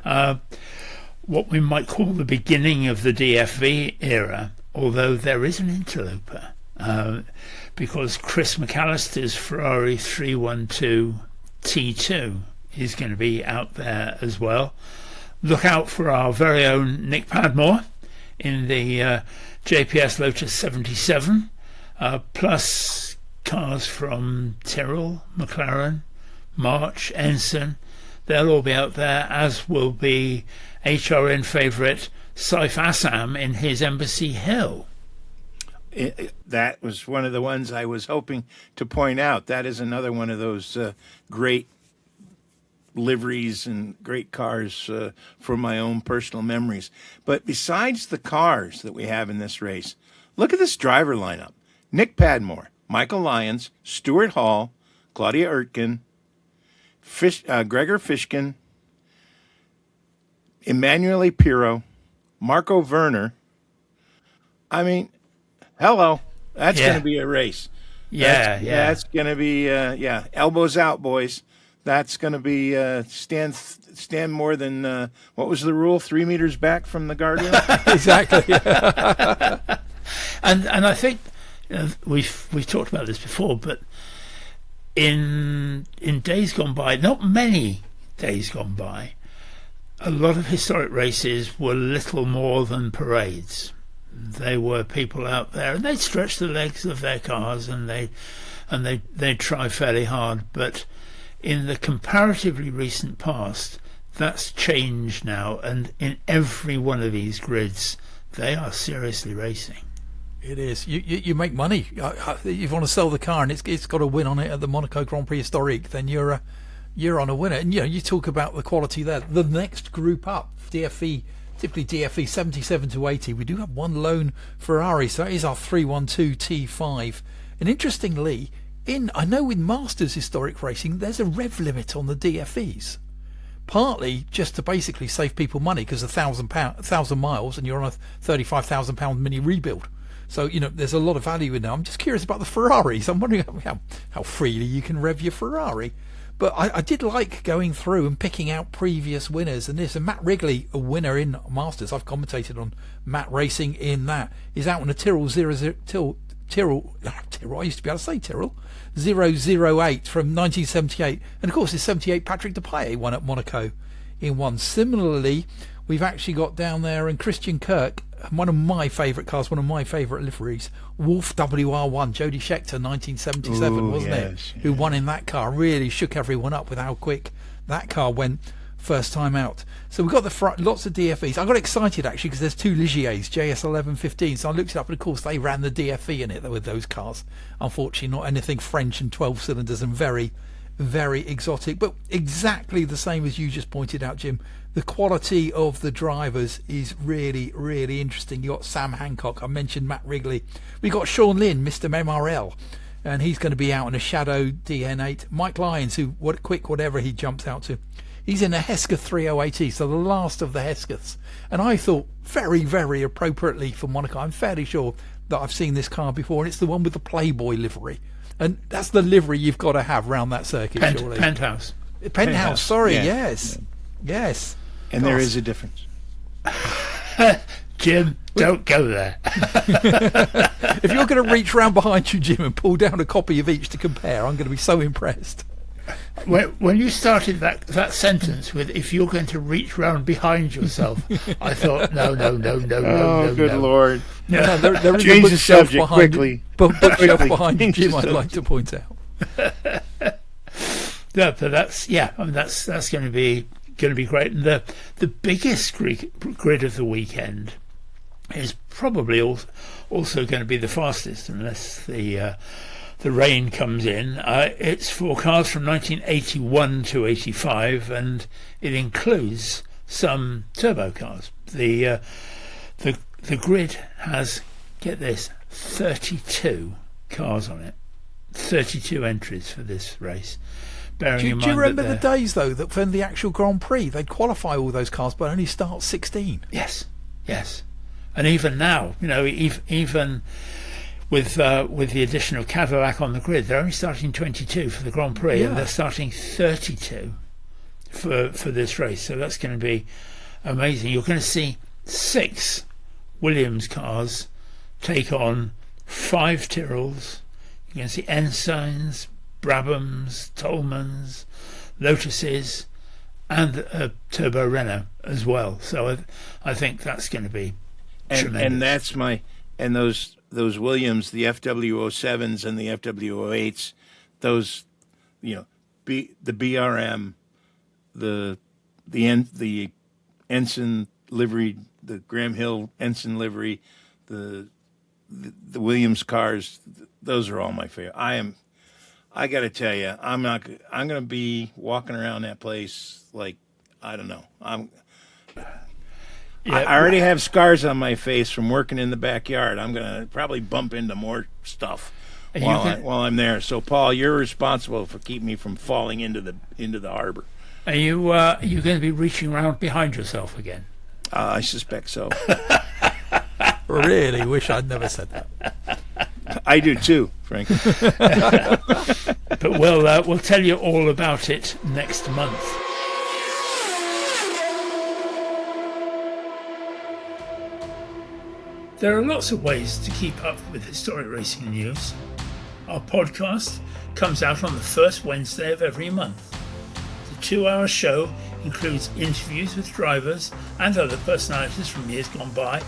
what we might call the beginning of the DFV era, although there is an interloper, because Chris McAllister's Ferrari 312 T2 is going to be out there as well. Look out for our very own Nick Padmore in the JPS Lotus 77, plus cars from Tyrrell, McLaren, March, Ensign. They'll all be out there, as will be HRN favourite Saif Assam in his Embassy Hill. That was one of the ones I was hoping to point out. That is another one of those great liveries and great cars from my own personal memories. But besides the cars that we have in this race, look at this driver lineup. Nick Padmore, Michael Lyons, Stuart Hall, Claudia Oetken, Gregor Fishkin, Emanuele Pirro, Marco Werner. I mean, hello. That's going to be a race. That's going to be, elbows out, boys. That's going to be stand more than, what was the rule, 3 meters back from the guardrail? Exactly. And I think we've talked about this before, but in days gone by, not many days gone by, a lot of historic races were little more than parades. They were people out there, and they'd stretch the legs of their cars, and they'd try fairly hard. But in the comparatively recent past, that's changed now, and in every one of these grids, they are seriously racing. It is. You make money. If you want to sell the car and it's got a win on it at the Monaco Grand Prix Historique, then you're you're on a winner. And you talk about the quality there. The next group up, DFE, typically DFE 77 to 80, we do have one lone Ferrari, so that is our 312 T5. And interestingly, I know with Masters Historic Racing, there's a rev limit on the DFEs. Partly just to basically save people money because 1,000 miles and you're on a £35,000 mini rebuild. So, there's a lot of value in there. I'm just curious about the Ferraris. I'm wondering how freely you can rev your Ferrari. But I did like going through and picking out previous winners. And Matt Wrigley, a winner in Masters. I've commentated on Matt Racing in that. He's out on a Tyrrell 008 from 1978, and of course his 78 Patrick Depailler won at Monaco in one. Similarly, we've actually got down there and Christian Kirk, one of my favourite cars, one of my favourite liveries, Wolf WR1, Jody Scheckter 1977, wasn't it? Who won in that car, really shook everyone up with how quick that car went first time out. So we've got lots of DFEs. I got excited actually because there's two Ligiers, JS 1115, so I looked it up, and of course they ran the DFE in it with those cars. Unfortunately not anything French and 12 cylinders and very, very exotic, but exactly the same as you just pointed out, Jim. The quality of the drivers is really, really interesting. You got Sam Hancock, I mentioned Matt Wrigley. We got Sean Lynn, Mr. MRL, and he's going to be out in a Shadow DN8. Mike Lyons, whatever he jumps out to. He's in a Heska 308E, so the last of the Heskas. And I thought, very, very appropriately for Monaco, I'm fairly sure that I've seen this car before, and it's the one with the Playboy livery. And that's the livery you've got to have round that circuit, surely. Penthouse. Penthouse, sorry, yes. Yes. And there is a difference. Jim, don't go there. If you're going to reach round behind you, Jim, and pull down a copy of each to compare, I'm going to be so impressed. When you started that sentence with "if you're going to reach round behind yourself," I thought, no. Oh, good Lord! No, there is Change a the subject quickly. Bookshelf behind you, Jim, I'd like to point out. Yeah, but that's going to be great. And the biggest grid of the weekend is probably also going to be the fastest, unless the rain comes in. It's for cars from 1981 to 85, and it includes some turbo cars. The grid has, get this, 32 cars on it. 32 entries for this race. Do you remember the days, though, that when the actual Grand Prix, they'd qualify all those cars but only start 16? Yes. And even now, even with the addition of Cadillac on the grid, they're only starting 22 for the Grand Prix, and they're starting 32 for this race. So that's going to be amazing. You're going to see 6 Williams cars take on 5 Tyrrells. You're going to see Ensigns, Brabhams, Tolmans, Lotuses, and a Turbo Renault as well. So I think that's going to be tremendous. And those Williams, the FW07s and the FW08s, those, the BRM, the Ensign livery, the Graham Hill Ensign livery, the Williams cars, those are all my favorite. I got to tell you, I'm going to be walking around that place like, I don't know. I already have scars on my face from working in the backyard. I'm going to probably bump into more stuff while I'm there. So, Paul, you're responsible for keeping me from falling into the harbor. Are you going to be reaching around behind yourself again? I suspect so. Really wish I'd never said that. I do too, frankly. But we'll tell you all about it next month. There are lots of ways to keep up with historic racing news. Our podcast comes out on the first Wednesday of every month. The 2-hour show includes interviews with drivers and other personalities from years gone by,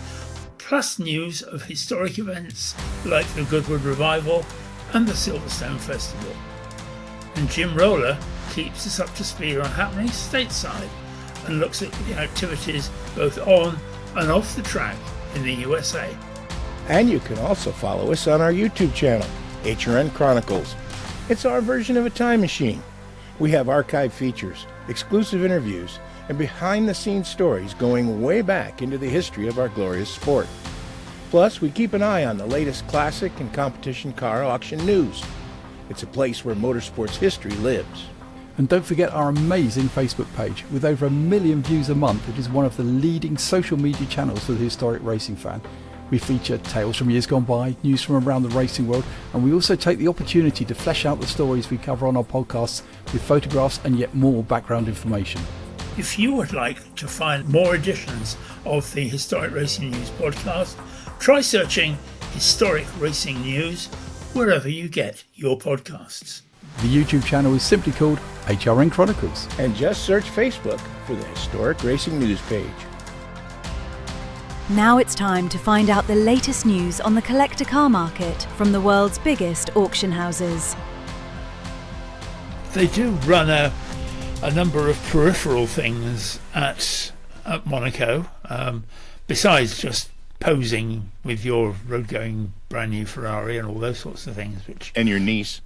plus news of historic events like the Goodwood Revival and the Silverstone Festival. And Jim Roller keeps us up to speed on happenings stateside and looks at the activities both on and off the track in the USA. And you can also follow us on our YouTube channel, HRN Chronicles. It's our version of a time machine. We have archive features, exclusive interviews, and behind-the-scenes stories going way back into the history of our glorious sport. Plus, we keep an eye on the latest classic and competition car auction news. It's a place where motorsports history lives. And don't forget our amazing Facebook page. With over 1 million views a month, it is one of the leading social media channels for the historic racing fan. We feature tales from years gone by, news from around the racing world, and we also take the opportunity to flesh out the stories we cover on our podcasts with photographs and yet more background information. If you would like to find more editions of the Historic Racing News podcast, try searching Historic Racing News wherever you get your podcasts. The YouTube channel is simply called HRN Chronicles. And just search Facebook for the Historic Racing News page. Now it's time to find out the latest news on the collector car market from the world's biggest auction houses. They do run a number of peripheral things at Monaco, besides just posing with your road-going brand new Ferrari and all those sorts of things. And your niece.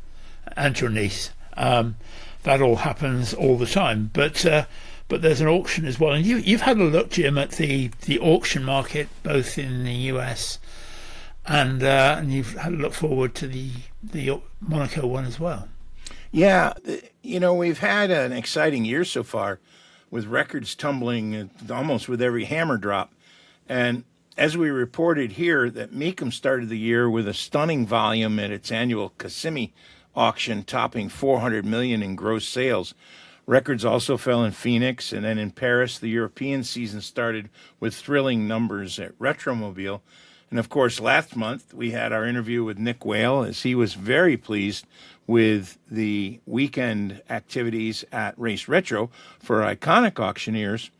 And your niece. That all happens all the time. But there's an auction as well. And you've had a look, Jim, at the auction market, both in the US and you've had a look forward to the Monaco one as well. Yeah, we've had an exciting year so far with records tumbling almost with every hammer drop. And as we reported here, that Mecum started the year with a stunning volume at its annual Kissimmee auction, topping 400 million in gross sales. Records also fell in Phoenix, and then in Paris, the European season started with thrilling numbers at Retromobile. And of course, last month, we had our interview with Nick Whale, as he was very pleased with the weekend activities at Race Retro for iconic auctioneers.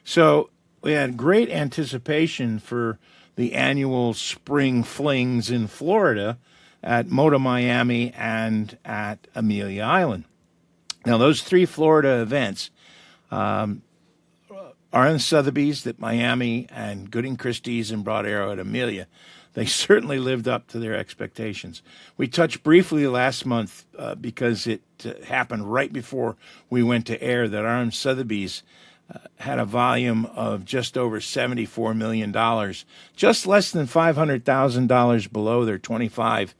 So we had great anticipation for the annual spring flings in Florida at Moto Miami and at Amelia Island. Now, those three Florida events are in Sotheby's at Miami and Gooding Christie's and Broad Arrow at Amelia. They certainly lived up to their expectations. We touched briefly last month because it happened right before we went to air that our Sotheby's had a volume of just over $74 million, just less than $500,000 below their 2025.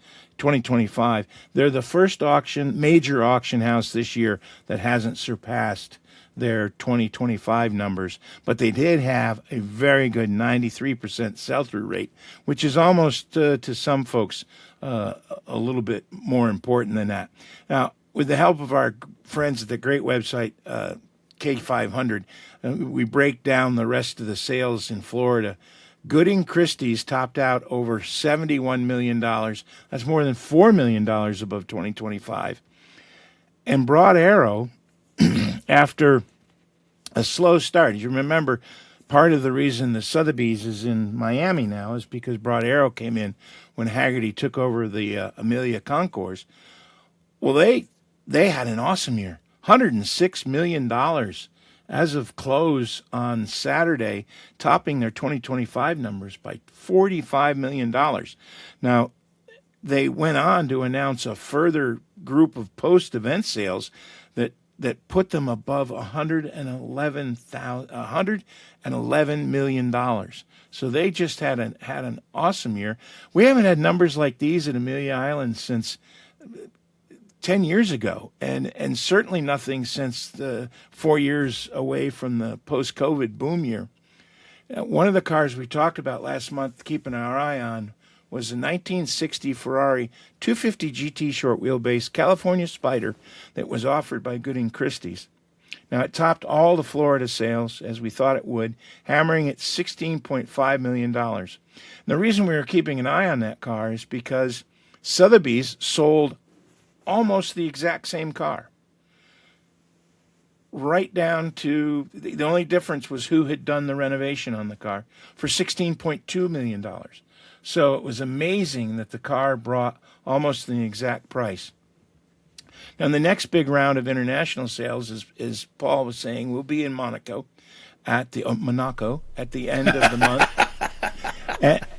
They're the first major auction house this year that hasn't surpassed their 2025 numbers, but they did have a very good 93% sell-through rate, which is almost, to some folks, a little bit more important than that. Now, with the help of our friends at the great website, K500, we break down the rest of the sales in Florida. Gooding Christie's topped out over $71 million. That's more than $4 million above 2025. And Broad Arrow, after a slow start, you remember, part of the reason the Sotheby's is in Miami now is because Broad Arrow came in when Haggerty took over the Amelia Concours. Well, they had an awesome year. $106 million as of close on Saturday, topping their 2025 numbers by $45 million. Now, they went on to announce a further group of post-event sales that put them above $111 million. So they just had an awesome year. We haven't had numbers like these at Amelia Island since 10 years ago, and certainly nothing since the 4 years away from the post-COVID boom year. One of the cars we talked about last month, keeping our eye on, was a 1960 Ferrari 250 GT short wheelbase California Spider that was offered by Gooding Christie's. Now, it topped all the Florida sales, as we thought it would, hammering at $16.5 million. And the reason we were keeping an eye on that car is because Sotheby's sold almost the exact same car. Right down to, the only difference was who had done the renovation on the car, for $16.2 million. So it was amazing that the car brought almost the exact price. Now, the next big round of international sales, as Paul was saying, will be in Monaco at the end of the month.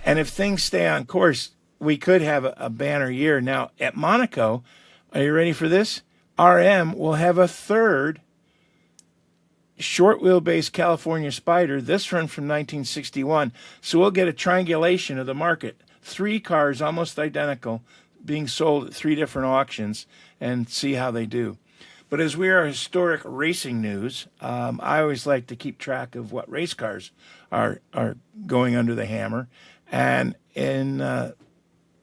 And if things stay on course, we could have a banner year. Now, at Monaco, are you ready for this? RM will have a third short wheelbase California Spider, this run from 1961. So we'll get a triangulation of the market. 3 cars almost identical being sold at 3 different auctions, and see how they do. But as we are historic racing news, I always like to keep track of what race cars are going under the hammer. And in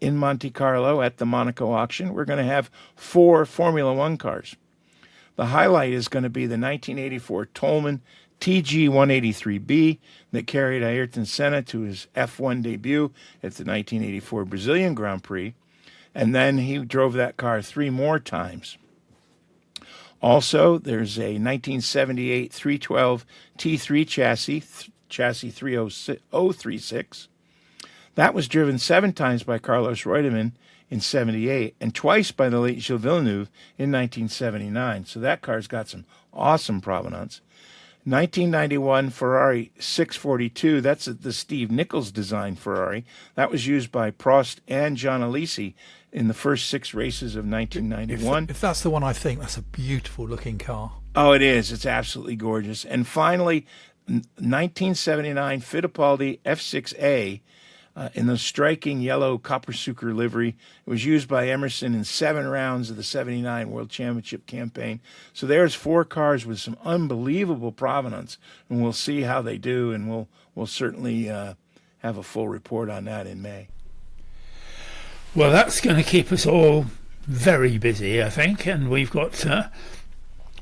Monte Carlo at the Monaco auction, we're going to have 4 Formula One cars. The highlight is going to be the 1984 Tolman TG183B that carried Ayrton Senna to his F1 debut at the 1984 Brazilian Grand Prix, and then he drove that car 3 more times. Also, there's a 1978 312 T3 chassis 3036. That was driven 7 times by Carlos Reutemann in 78 and twice by the late Gilles Villeneuve in 1979. So that car's got some awesome provenance. 1991 Ferrari 642, that's the Steve Nichols design Ferrari. That was used by Prost and John Alesi in the first 6 races of 1991. If that's the one I think, that's a beautiful looking car. Oh, it is. It's absolutely gorgeous. And finally, 1979 Fittipaldi F6A in the striking yellow copper sucre livery. It was used by Emerson in 7 rounds of the 79 World Championship campaign. So there's 4 cars with some unbelievable provenance, and we'll see how they do, and we'll certainly have a full report on that in May. Well, that's going to keep us all very busy, I think, and we've got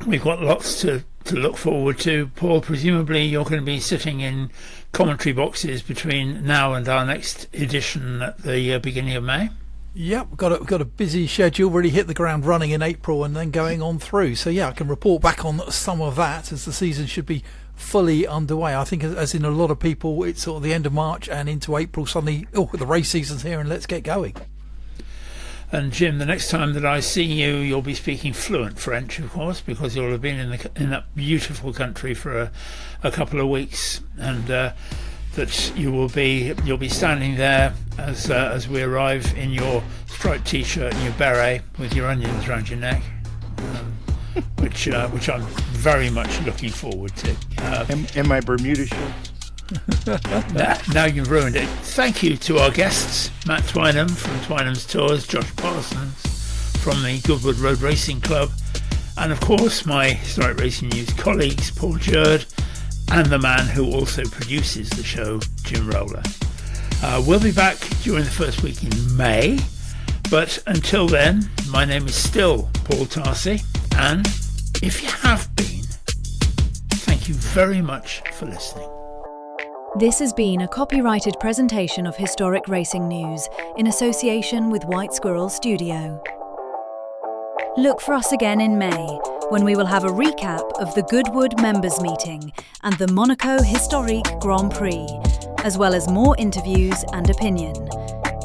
lots to look forward to. Paul, presumably you're going to be sitting in commentary boxes between now and our next edition at the beginning of May. Yep, got a busy schedule, really hit the ground running in April and then going on through. So yeah, I can report back on some of that, as the season should be fully underway. I think, as in a lot of people, it's sort of the end of March and into April, suddenly, the race season's here and let's get going. And Jim, the next time that I see you, you'll be speaking fluent French, of course, because you'll have been in that beautiful country for a couple of weeks, and that you'll be standing there as we arrive in your striped t-shirt and your beret with your onions around your neck, which I'm very much looking forward to. And my Bermuda shorts. Now you've ruined it. Thank you to our guests, Matt Twynham from Twynhams Tours, Josh Parsons from the Goodwood Road Racing Club, and of course my Historic Racing News colleagues, Paul Jurd and the man who also produces the show, Jim Roller. We'll be back during the first week in May, but until then, my name is still Paul Tarsey, and if you have been, thank you very much for listening. This has been a copyrighted presentation of Historic Racing News in association with White Squirrel Studio. Look for us again in May, when we will have a recap of the Goodwood members meeting and the Monaco Historique Grand Prix, as well as more interviews and opinion.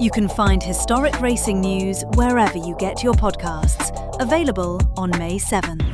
You can find Historic Racing News wherever you get your podcasts, available on May 7th.